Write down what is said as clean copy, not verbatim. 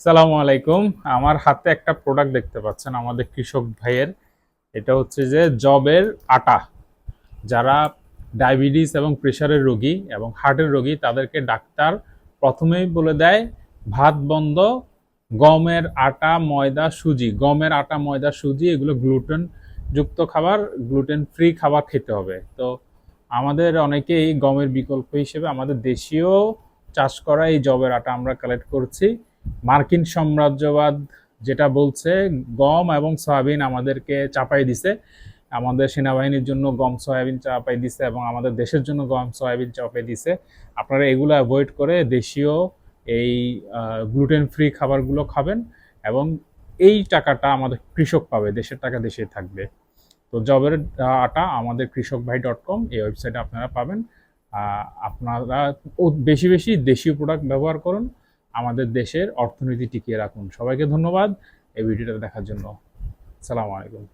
সালামু আলাইকুম। আমার হাতে একটা প্রোডাক্ট দেখতে পাচ্ছেন আমাদের কৃষক ভাইয়ের। এটা হচ্ছে যে জবের আটা। যারা ডায়াবেটিস এবং প্রেশারের রোগী এবং হার্টের রোগী তাদেরকে ডাক্তার প্রথমেই বলে দেয় ভাত বন্ধ, গমের আটা, ময়দা, সুজি, গমের আটা, ময়দা, সুজি এগুলো গ্লুটেন যুক্ত খাবার, গ্লুটেন ফ্রি খাবার খেতে হবে। তো আমাদের অনেকেই গমের বিকল্প হিসেবে আমাদের দেশীয় চাষ করা এই জবের আটা আমরা কালেক্ট করছি। মার্কিন সাম্রাজ্যবাদ যেটা বলছে গম এবং সয়াবিন আমাদেরকে চাপাই দিছে, আমাদের সেনাবাহিনীর জন্য গম সয়াবিন চাপাই দিছে এবং আমাদের দেশের জন্য গম সয়াবিন চাপাই দিছে। আপনারা এগুলো অ্যাভয়েড করে দেশীয় এই গ্লুটেন ফ্রি খাবারগুলো খাবেন এবং এই টাকাটা আমাদের কৃষক পাবে, দেশের টাকা দেশে থাকবে। তো জবের আটা আমাদের কৃষকভাই.com এই ওয়েবসাইটে আপনারা পাবেন। আপনারা বেশি বেশি দেশীয় প্রোডাক্ট ব্যবহার করুন, আমাদের দেশের অর্থনীতি টিকিয়ে রাখুন। সবাইকে ধন্যবাদ এই ভিডিওটা দেখার জন্য। সালাম আলাইকুম।